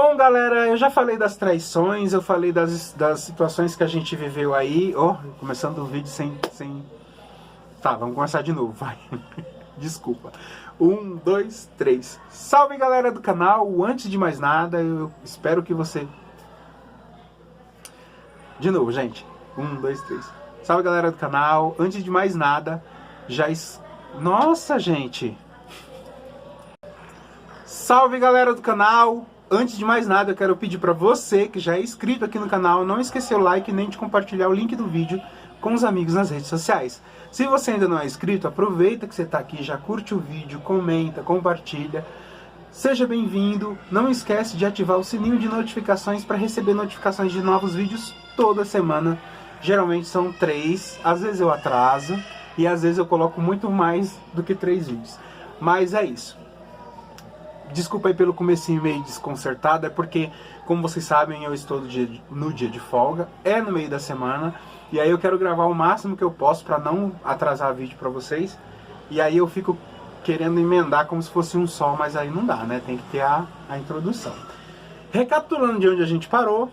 Bom, galera, eu já falei das traições, eu falei das situações que a gente viveu aí. Ó, começando o vídeo sem... Tá, vamos começar de novo, vai. Desculpa. 1, 2, 3. Salve, galera do canal. Antes de mais nada, eu espero que você... De novo, gente. 1, 2, 3. Salve, galera do canal. Antes de mais nada, Nossa, gente. Salve, galera do canal. Antes de mais nada, eu quero pedir para você que já é inscrito aqui no canal, não esquecer o like nem de compartilhar o link do vídeo com os amigos nas redes sociais. Se você ainda não é inscrito, aproveita que você está aqui, já curte o vídeo, comenta, compartilha. Seja bem-vindo. Não esquece de ativar o sininho de notificações para receber notificações de novos vídeos toda semana. Geralmente são 3, às vezes eu atraso e às vezes eu coloco muito mais do que 3 vídeos. Mas é isso. Desculpa aí pelo comecinho meio desconcertado, é porque, como vocês sabem, eu estou no dia de folga, é no meio da semana, e aí eu quero gravar o máximo que eu posso para não atrasar vídeo para vocês, e aí eu fico querendo emendar como se fosse um só, mas aí não dá, né? Tem que ter a introdução. Recapitulando de onde a gente parou,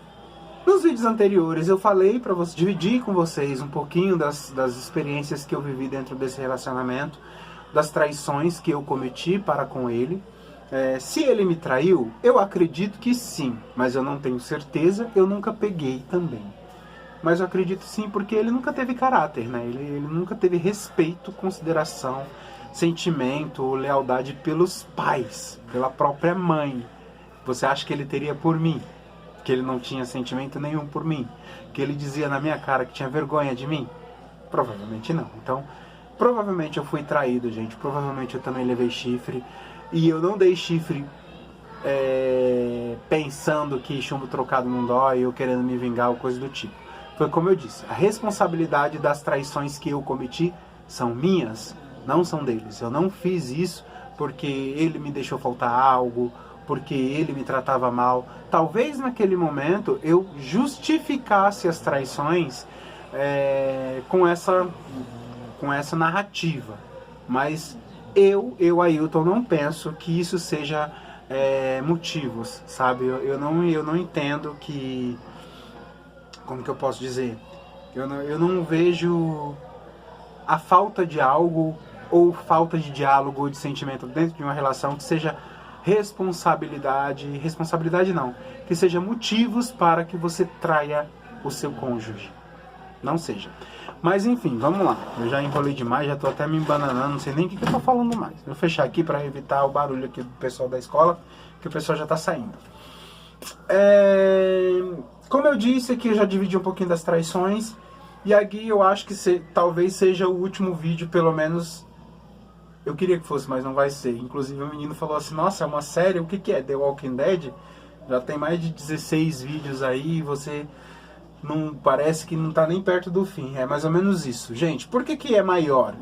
nos vídeos anteriores eu falei para dividir com vocês um pouquinho das experiências que eu vivi dentro desse relacionamento, das traições que eu cometi para com ele. Se ele me traiu, eu acredito que sim, mas eu não tenho certeza, eu nunca peguei também. Mas eu acredito sim, porque ele nunca teve caráter, né? Ele nunca teve respeito, consideração, sentimento ou lealdade pelos pais, pela própria mãe. Você acha que ele teria por mim? Que ele não tinha sentimento nenhum por mim? Que ele dizia na minha cara que tinha vergonha de mim? Provavelmente não. Então, provavelmente eu fui traído, gente. Provavelmente eu também levei chifre. E eu não dei chifre pensando que chumbo trocado não dói, ou querendo me vingar ou coisa do tipo. Foi como eu disse, a responsabilidade das traições que eu cometi são minhas, não são deles. Eu não fiz isso porque ele me deixou faltar algo, porque ele me tratava mal. Talvez naquele momento eu justificasse as traições com essa narrativa, mas eu, Ailton, não penso que isso seja motivos, sabe? Eu não entendo que... Como que eu posso dizer? Eu não vejo a falta de algo ou falta de diálogo ou de sentimento dentro de uma relação que seja responsabilidade não, que seja motivos para que você traia o seu cônjuge. Não seja. Mas enfim, vamos lá. Eu já enrolei demais, já tô até me embananando, não sei nem o que eu tô falando mais. Vou fechar aqui para evitar o barulho aqui do pessoal da escola, que o pessoal já tá saindo. Como eu disse aqui, eu já dividi um pouquinho das traições. E aqui eu acho que talvez seja o último vídeo, pelo menos... Eu queria que fosse, mas não vai ser. Inclusive o menino falou assim, nossa, é uma série, o que é? The Walking Dead? Já tem mais de 16 vídeos aí e você... Não parece que não está nem perto do fim. É mais ou menos isso. Gente, por que é maior?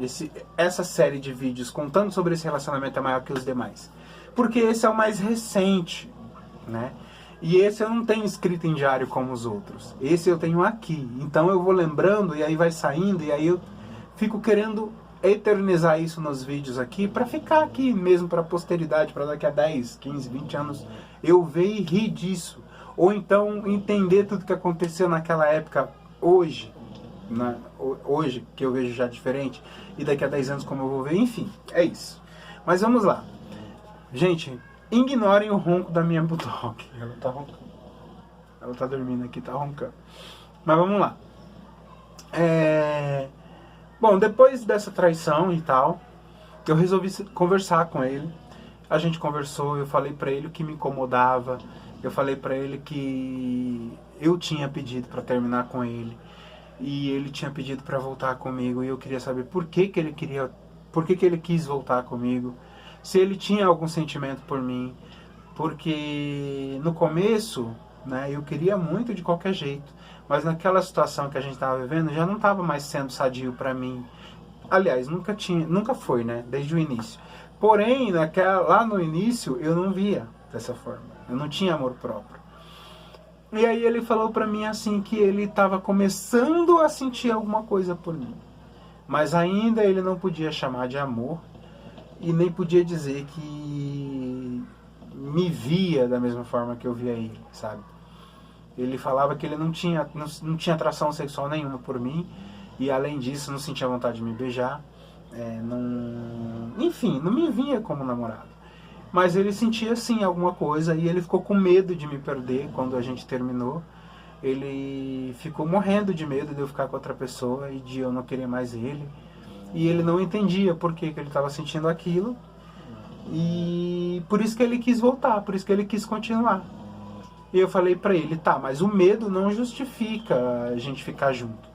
Essa série de vídeos contando sobre esse relacionamento é maior que os demais? Porque esse é o mais recente, né? E esse eu não tenho escrito em diário como os outros. Esse eu tenho aqui. Então eu vou lembrando e aí vai saindo e aí eu fico querendo eternizar isso nos vídeos aqui para ficar aqui mesmo para a posteridade, para daqui a 10, 15, 20 anos eu ver e rir disso. Ou então entender tudo que aconteceu naquela época, hoje, hoje que eu vejo já diferente, e daqui a 10 anos como eu vou ver, enfim, é isso. Mas vamos lá. Gente, ignorem o ronco da minha bulldog. Ela tá roncando. Ela tá dormindo aqui, tá roncando. Mas vamos lá. Bom, depois dessa traição e tal, eu resolvi conversar com ele. A gente conversou, eu falei pra ele o que me incomodava. Eu falei pra ele que eu tinha pedido pra terminar com ele e ele tinha pedido pra voltar comigo e eu queria saber por que ele quis voltar comigo, se ele tinha algum sentimento por mim, porque no começo, né, eu queria muito de qualquer jeito, mas naquela situação que a gente estava vivendo já não estava mais sendo sadio pra mim. Aliás, nunca foi, né, desde o início. Porém, lá no início eu não via dessa forma. Eu não tinha amor próprio. E aí ele falou pra mim assim que ele estava começando a sentir alguma coisa por mim. Mas ainda ele não podia chamar de amor e nem podia dizer que me via da mesma forma que eu via ele, sabe? Ele falava que ele não tinha atração sexual nenhuma por mim, e além disso não sentia vontade de me beijar, enfim, não me via como namorado. Mas ele sentia sim alguma coisa, e ele ficou com medo de me perder quando a gente terminou. Ele ficou morrendo de medo de eu ficar com outra pessoa e de eu não querer mais ele. E ele não entendia por que ele estava sentindo aquilo. E por isso que ele quis voltar, por isso que ele quis continuar. E eu falei pra ele, tá, mas o medo não justifica a gente ficar junto.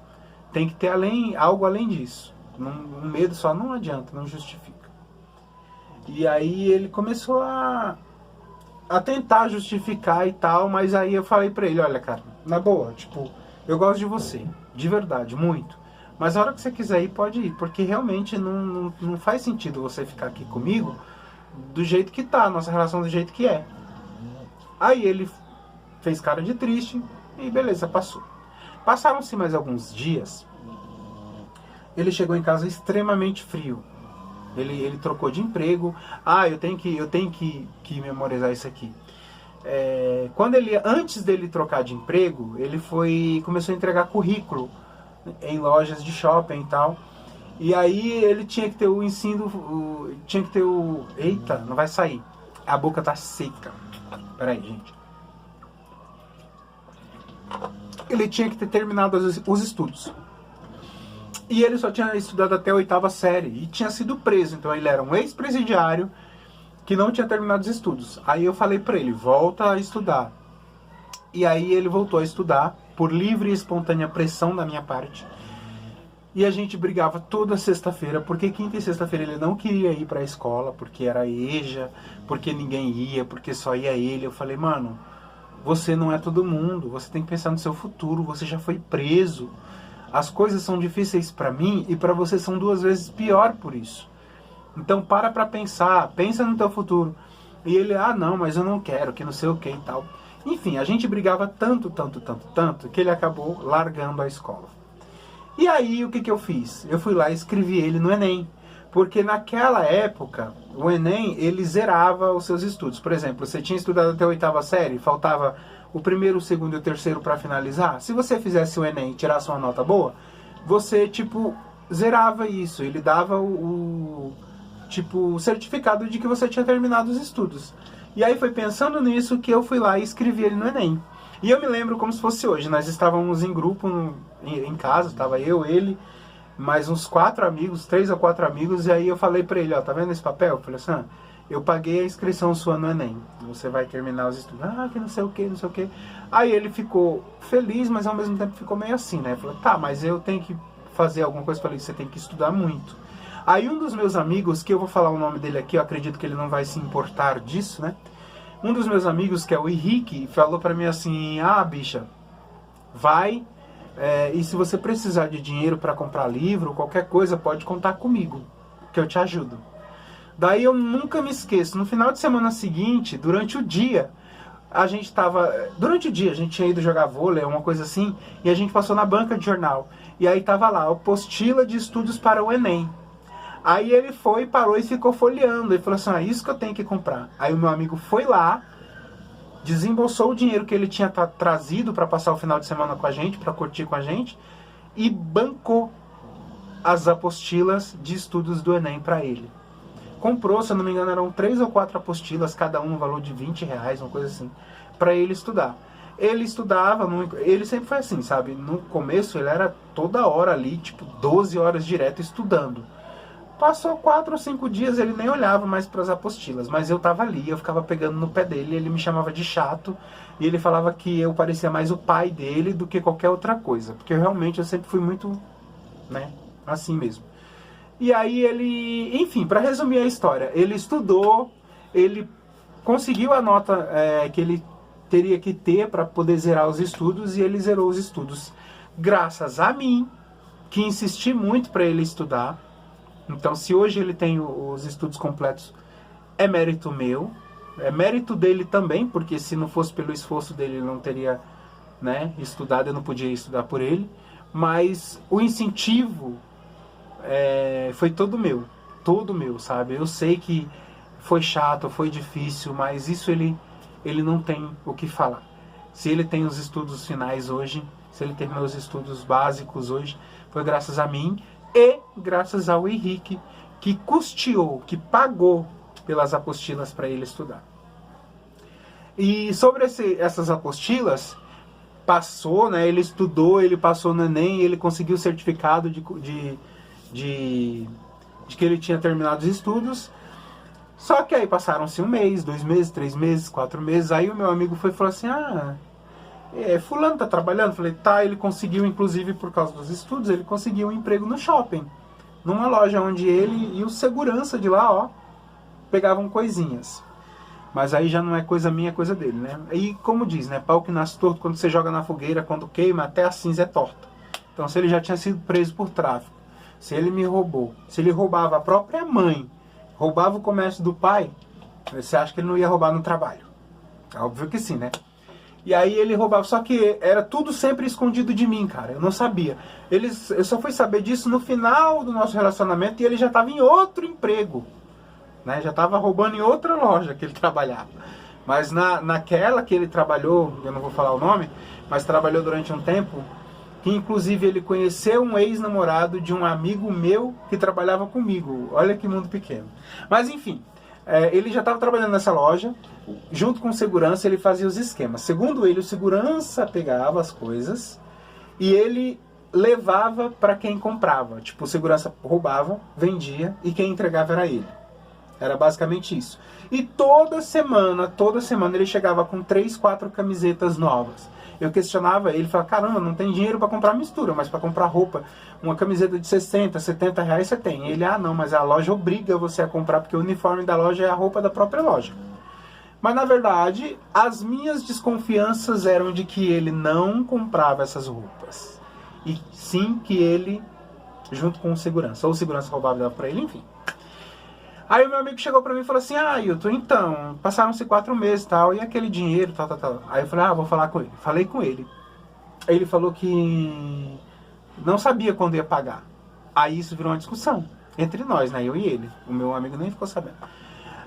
Tem que ter algo além disso. Um medo só não adianta, não justifica. E aí ele começou a tentar justificar e tal, mas aí eu falei pra ele, olha cara, na boa, tipo, eu gosto de você, de verdade, muito. Mas a hora que você quiser ir, pode ir, porque realmente não faz sentido você ficar aqui comigo do jeito que tá, nossa relação do jeito que é. Aí ele fez cara de triste e beleza, passou. Passaram-se mais alguns dias, ele chegou em casa extremamente frio. Ele trocou de emprego. Eu tenho que memorizar isso aqui. Antes dele trocar de emprego, ele começou a entregar currículo em lojas de shopping e tal. E aí ele tinha que ter o ensino, eita, não vai sair. A boca tá seca. Pera aí, gente. Ele tinha que ter terminado os estudos. E ele só tinha estudado até a 8ª série e tinha sido preso. Então ele era um ex-presidiário que não tinha terminado os estudos. Aí eu falei pra ele, volta a estudar. E aí ele voltou a estudar, por livre e espontânea pressão da minha parte. E a gente brigava toda sexta-feira, porque quinta e sexta-feira ele não queria ir pra escola, porque era EJA, porque ninguém ia, porque só ia ele. Eu falei, mano, você não é todo mundo, você tem que pensar no seu futuro, você já foi preso. As coisas são difíceis pra mim e pra você são 2 vezes pior por isso. Então para pra pensar, pensa no teu futuro. E ele, não, mas eu não quero, que não sei o que e tal. Enfim, a gente brigava tanto, que ele acabou largando a escola. E aí o que eu fiz? Eu fui lá e escrevi ele no Enem. Porque naquela época, o Enem, ele zerava os seus estudos. Por exemplo, você tinha estudado até a 8ª série, faltava o primeiro, o segundo e o terceiro para finalizar. Se você fizesse o Enem e tirasse uma nota boa, você, zerava isso. Ele dava o certificado de que você tinha terminado os estudos. E aí foi pensando nisso que eu fui lá e escrevi ele no Enem. E eu me lembro como se fosse hoje. Nós estávamos em grupo em casa, estava eu, ele, mais uns 4 amigos, 3 ou 4 amigos, e aí eu falei pra ele, tá vendo esse papel? Eu falei assim, eu paguei a inscrição sua no Enem, você vai terminar os estudos. Que não sei o que, não sei o que. Aí ele ficou feliz, mas ao mesmo tempo ficou meio assim, né? Falei, tá, mas eu tenho que fazer alguma coisa. Eu falei, você tem que estudar muito. Aí um dos meus amigos, que eu vou falar o nome dele aqui, eu acredito que ele não vai se importar disso, né? Um dos meus amigos, que é o Henrique, falou pra mim assim, bicha, vai, e se você precisar de dinheiro pra comprar livro, qualquer coisa, pode contar comigo, que eu te ajudo. Daí eu nunca me esqueço, no final de semana seguinte, durante o dia, a gente tinha ido jogar vôlei, uma coisa assim, e a gente passou na banca de jornal, e aí tava lá, apostila de estudos para o Enem. Aí ele foi, parou e ficou folheando. Ele falou assim, isso que eu tenho que comprar. Aí o meu amigo foi lá, desembolsou o dinheiro que ele tinha trazido para passar o final de semana com a gente, para curtir com a gente, e bancou as apostilas de estudos do Enem para ele. Comprou, se eu não me engano, eram 3 ou 4 apostilas, cada um no valor de R$20, uma coisa assim, para ele estudar. Ele estudava, ele sempre foi assim, sabe? No começo ele era toda hora ali, 12 horas direto estudando. Passou 4 ou 5 dias, ele nem olhava mais para as apostilas, mas eu tava ali, eu ficava pegando no pé dele, ele me chamava de chato, e ele falava que eu parecia mais o pai dele do que qualquer outra coisa, porque realmente eu sempre fui muito, assim mesmo. E aí ele, enfim, para resumir a história, ele estudou, ele conseguiu a nota que ele teria que ter para poder zerar os estudos, e ele zerou os estudos graças a mim, que insisti muito para ele estudar. Então, se hoje ele tem os estudos completos, é mérito meu, é mérito dele também, porque se não fosse pelo esforço dele, ele não teria estudado, eu não podia estudar por ele, mas o incentivo foi todo meu, sabe? Eu sei que foi chato, foi difícil, mas isso ele não tem o que falar. Se ele tem os estudos finais hoje, se ele terminou os estudos básicos hoje, foi graças a mim e graças ao Henrique, que custeou, que pagou pelas apostilas para ele estudar. E sobre essas apostilas, passou, né, ele estudou, ele passou no Enem, ele conseguiu o certificado de que ele tinha terminado os estudos. Só que aí passaram-se 1 mês, 2 meses, 3 meses, 4 meses. Aí o meu amigo foi e falou assim: fulano tá trabalhando? Eu falei, tá. Ele conseguiu, inclusive por causa dos estudos, ele conseguiu um emprego no shopping, numa loja onde ele e o segurança de lá, ó, pegavam coisinhas. Mas aí já não é coisa minha, é coisa dele, né? E como diz, né, pau que nasce torto, quando você joga na fogueira, quando queima, até a cinza é torta. Então se ele já tinha sido preso por tráfico, se ele me roubou, se ele roubava a própria mãe, roubava o comércio do pai, você acha que ele não ia roubar no trabalho? É óbvio que sim, né? E aí ele roubava, só que era tudo sempre escondido de mim, cara. Eu não sabia. Eu só fui saber disso no final do nosso relacionamento e ele já estava em outro emprego, né? Já estava roubando em outra loja que ele trabalhava. Mas naquela que ele trabalhou, eu não vou falar o nome, mas trabalhou durante um tempo, que inclusive ele conheceu um ex-namorado de um amigo meu que trabalhava comigo. Olha que mundo pequeno. Mas enfim, ele já estava trabalhando nessa loja, junto com o segurança ele fazia os esquemas. Segundo ele, o segurança pegava as coisas e ele levava para quem comprava. Tipo, o segurança roubava, vendia e quem entregava era ele. Era basicamente isso. E toda semana ele chegava com 3, 4 camisetas novas. Eu questionava ele, falava, caramba, não tem dinheiro para comprar mistura, mas para comprar roupa, uma camiseta de 60, 70 reais você tem. Ele, não, mas a loja obriga você a comprar, porque o uniforme da loja é a roupa da própria loja. Mas na verdade, as minhas desconfianças eram de que ele não comprava essas roupas. E sim que ele, junto com o segurança, ou o segurança roubava e dava para ele, enfim. Aí o meu amigo chegou pra mim e falou assim, Ailton, então, passaram-se 4 meses e tal, e aquele dinheiro, tal. Aí eu falei, vou falar com ele. Falei com ele. Aí ele falou que não sabia quando ia pagar. Aí isso virou uma discussão entre nós, né, eu e ele. O meu amigo nem ficou sabendo.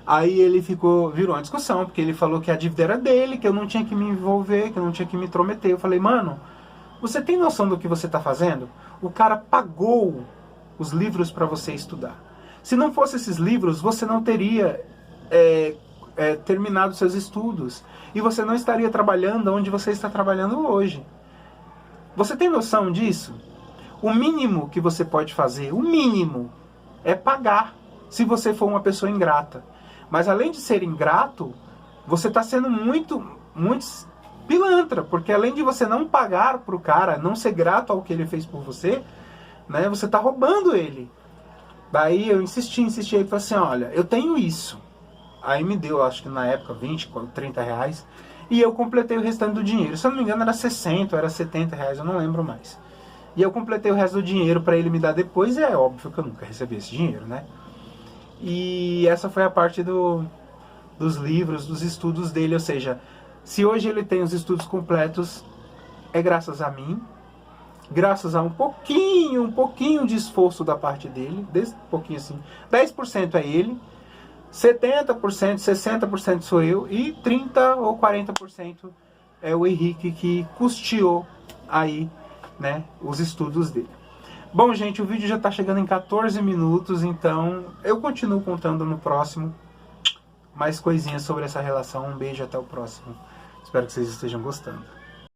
Aí virou uma discussão, porque ele falou que a dívida era dele, que eu não tinha que me envolver, que eu não tinha que me intrometer. Eu falei, mano, você tem noção do que você tá fazendo? O cara pagou os livros pra você estudar. Se não fosse esses livros, você não teria terminado seus estudos. E você não estaria trabalhando onde você está trabalhando hoje. Você tem noção disso? O mínimo que você pode fazer, o mínimo, é pagar, se você for uma pessoa ingrata. Mas além de ser ingrato, você está sendo muito pilantra. Porque além de você não pagar para o cara, não ser grato ao que ele fez por você, né, você está roubando ele. Daí eu insisti, aí falei assim, olha, eu tenho isso. Aí me deu, acho que na época, 20, 30 reais. E eu completei o restante do dinheiro. Se eu não me engano era 60, era 70 reais, eu não lembro mais. E eu completei o resto do dinheiro para ele me dar depois. E é óbvio que eu nunca recebi esse dinheiro, né? E essa foi a parte dos livros, dos estudos dele. Ou seja, se hoje ele tem os estudos completos, é graças a mim. Graças a um pouquinho de esforço da parte dele, desse pouquinho assim, 10% é ele, 70%, 60% sou eu e 30% ou 40% é o Henrique que custeou aí, né, os estudos dele. Bom, gente, o vídeo já está chegando em 14 minutos, então eu continuo contando no próximo mais coisinhas sobre essa relação. Um beijo, até o próximo. Espero que vocês estejam gostando.